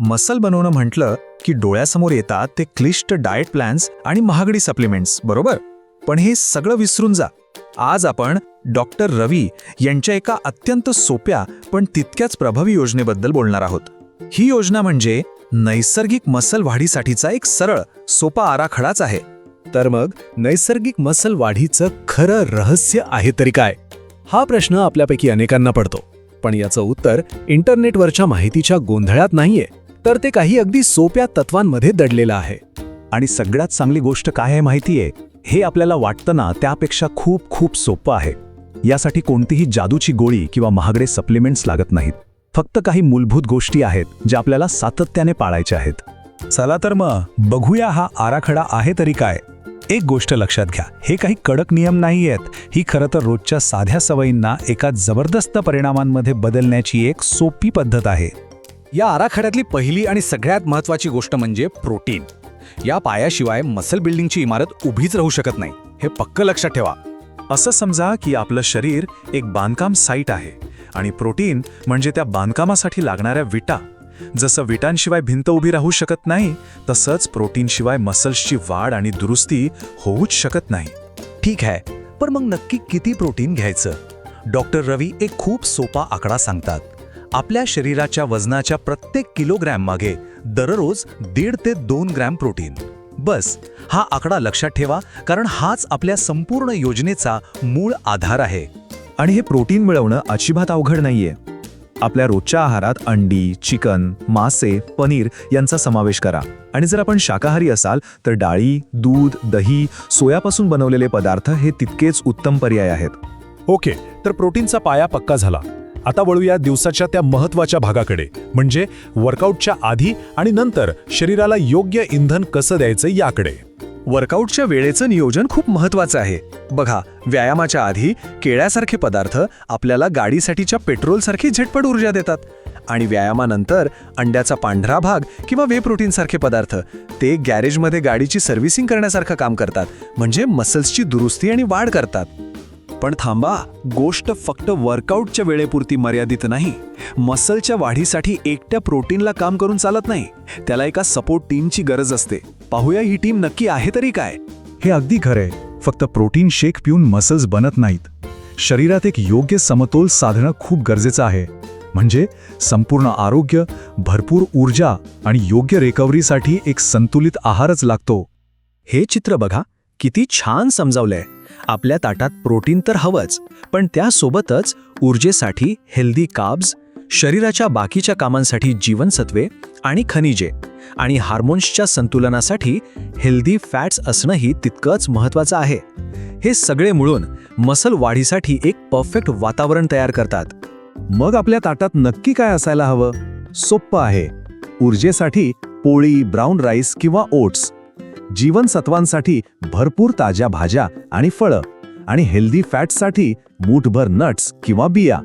Muscle बनवणं म्हटलं की डोळ्यासमोर येतात ते क्लिष्ट डाएट प्लॅन्स आणि महागडी सप्लिमेंट्स, बरोबर? पण हे सगळं विसरून जा. आज आपण डॉक्टर रवी यांच्या एका अत्यंत सोप्या पण तितक्याच प्रभावी योजनेबद्दल बोलणार आहोत. ही योजना म्हणजे नैसर्गिक मसल वाढीसाठीचा एक सरळ, सोपा आराखडाच आहे. तर मग नैसर्गिक मसल वाढीचं खरं रहस्य आहे तरी काय? हा प्रश्न आपल्यापैकी अनेकांना पडतो. पण याचं उत्तर इंटरनेटवरच्या माहितीच्या गोंधळात नाहीये, तर ते काही अगदी सोप्या तत्वांमध्ये दडलेलं आहे. आणि सगळ्यात चांगली गोष्ट काय आहे माहितीये? हे आपल्याला वाटतं ना त्यापेक्षा खूप खूप सोपं आहे. यासाठी कोणतीही जादूची गोळी किंवा महागडे सप्लिमेंट्स लागत नाहीत. फक्त काही मूलभूत गोष्टी आहेत ज्या आपल्याला सातत्याने पाळायच्या आहेत. चला तर मग बघूया हा आराखडा आहे तरी काय. एक गोष्ट लक्षात घ्या, हे काही कडक नियम नाहीयेत. ही खरं तर रोजच्या साध्या सवयींना एका जबरदस्त परिणामांमध्ये बदलण्याची एक सोपी पद्धत आहे. या आराखड्यातली पहिली आणि सगळ्यात महत्त्वाची गोष्ट म्हणजे प्रोटीन. या पायाशिवाय मसल बिल्डिंगची इमारत उभीच राहू शकत नाही, हे पक्क लक्षात ठेवा. असं समजा की आपलं शरीर एक बांधकाम साईट आहे आणि प्रोटीन म्हणजे त्या बांधकामासाठी लागणाऱ्या विटा. जसं विटांशिवाय भिंत उभी राहू शकत नाही, तसंच प्रोटीनशिवाय मसल्सची वाढ आणि दुरुस्ती होऊच शकत नाही. ठीक आहे, पण मग नक्की किती प्रोटीन घ्यायचं? डॉक्टर रवी एक खूप सोपा आकडा सांगतात. आपल्या शरीराच्या वजनाच्या प्रत्येक किलोग्रॅम मागे दररोज 1.5 ते 2 ग्रॅम प्रोटीन. बस, हा आकडा लक्षात ठेवा, कारण हाच आपल्या संपूर्ण योजनेचा मूळ आधार आहे. आणि हे प्रोटीन मिळवणं अजिबात अवघड नाहीये. आपल्या रोजच्या आहारात अंडी, चिकन, मासे, पनीर यांचा समावेश करा. आणि जर आपण शाकाहारी असाल तर डाळी, दूध, दही, सोयापासून बनवलेले पदार्थ हे तितकेच उत्तम पर्याय आहेत. ओके, तर प्रोटीनचा पाया पक्का झाला. आता वळूया दिवसाच्या त्या महत्त्वाच्या भागाकडे, म्हणजे वर्कआउटच्या आधी आणि नंतर शरीराला योग्य इंधन कसं द्यायचं याकडे. वर्कआउटच्या वेळेचं नियोजन खूप महत्त्वाचं आहे. बघा, व्यायामाच्या आधी केळ्यासारखे पदार्थ आपल्याला गाडीसाठीच्या पेट्रोलसारखी झटपट ऊर्जा देतात, आणि व्यायामानंतर अंड्याचा पांढरा भाग किंवा वे प्रोटीनसारखे पदार्थ ते गॅरेजमध्ये गाडीची सर्व्हिसिंग करण्यासारखं काम करतात, म्हणजे मसल्सची दुरुस्ती आणि वाढ करतात. पण थांबा, गोष्ट फक्त वर्कआउटच्या वेळेपुरती मर्यादित नाही. मसलच्या वाढीसाठी एकट्या प्रोटीनला काम करून चालत नाही, त्याला एका सपोर्ट टीमची गरज असते. पाहूया ही टीम नक्की आहे तरी काय. हे अगदी खरंय. फक्त प्रोटीन शेक पिऊन मसल्स बनत नाहीत. शरीरात एक योग्य समतोल साधणं खूप गरजेचं आहे. म्हणजे संपूर्ण आरोग्य, भरपूर ऊर्जा आणि योग्य रिकव्हरीसाठी एक संतुलित आहारच लागतो. हे चित्र बघा, किती छान समजावलंय. आपल्या ताटात प्रोटीन तर हवंच, पण त्यासोबतच ऊर्जेसाठी हेल्दी कार्ब्स, शरीराच्या बाकीच्या कामांसाठी जीवनसत्वे आणि खनिजे, आणि हार्मोन्सच्या संतुलनासाठी हेल्दी फॅट्स असणंही तितकंच महत्त्वाचं आहे. हे सगळे मिळून मसल वाढीसाठी एक परफेक्ट वातावरण तयार करतात. मग आपल्या ताटात नक्की काय असायला हवं? सोप्पं आहे. ऊर्जेसाठी पोळी, ब्राऊन राईस किंवा ओट्स, जीवनसत्वांसाठी भरपूर ताज्या भाज्या आणि फळं, आणि हेल्दी फॅट्ससाठी मूठभर नट्स किंवा बिया.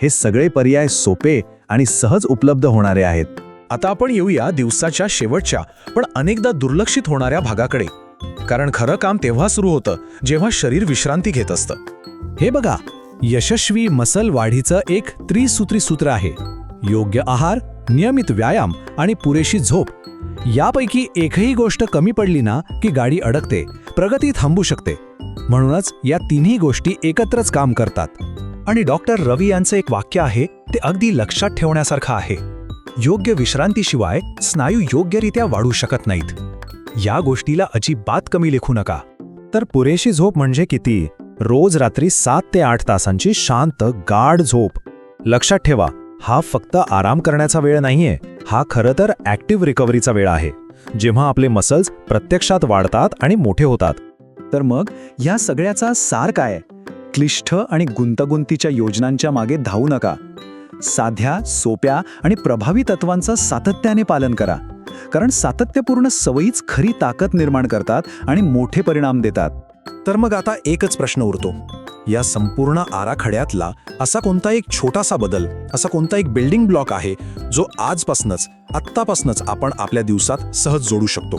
हे सगळे पर्याय सोपे आणि सहज उपलब्ध होणारे आहेत. आता आपण येऊया दिवसाच्या शेवटच्या पण अनेकदा दुर्लक्षित होणाऱ्या भागाकडे, कारण खरं काम तेव्हा सुरू होतं जेव्हा शरीर विश्रांती घेत असतं. हे बघा, यशस्वी मसल वाढीचं एक त्रिसूत्री सूत्र आहे: योग्य आहार, नियमित व्यायाम आणि पुरेशी झोप. यापैकी एकही गोष्ट कमी पडली ना की गाडी अडकते, प्रगती थांबू शकते. म्हणूनच या तिन्ही गोष्टी एकत्रच काम करतात. आणि डॉक्टर रवी यांचं एक वाक्य आहे, ते अगदी लक्षात ठेवण्यासारखं आहे. योग्य विश्रांतीशिवाय स्नायू योग्यरित्या वाढू शकत नाहीत. या गोष्टीला अजिबात कमी लेखू नका. तर पुरेशी झोप म्हणजे किती? रोज रात्री 7 ते 8 तासांची शांत, गाढ झोप. लक्षात ठेवा, हा फक्त आराम करण्याचा वेळ नाहीये. हा खरं तर ॲक्टिव्ह रिकव्हरीचा वेळ आहे, जेव्हा आपले मसल्स प्रत्यक्षात वाढतात आणि मोठे होतात. तर मग या सगळ्याचा सार काय? क्लिष्ट आणि गुंतागुंतीच्या योजनांच्या मागे धावू नका. साध्या, सोप्या आणि प्रभावी तत्वांचं सातत्याने पालन करा, कारण सातत्यपूर्ण सवयीच खरी ताकद निर्माण करतात आणि मोठे परिणाम देतात. तर मग आता एकच प्रश्न उरतो, या संपूर्ण आराखड्यातला असा कोणता एक छोटासा बदल, असा कोणता एक बिल्डिंग ब्लॉक आहे जो आत्तापासूनच आपण आपल्या दिवसात सहज जोडू शकतो?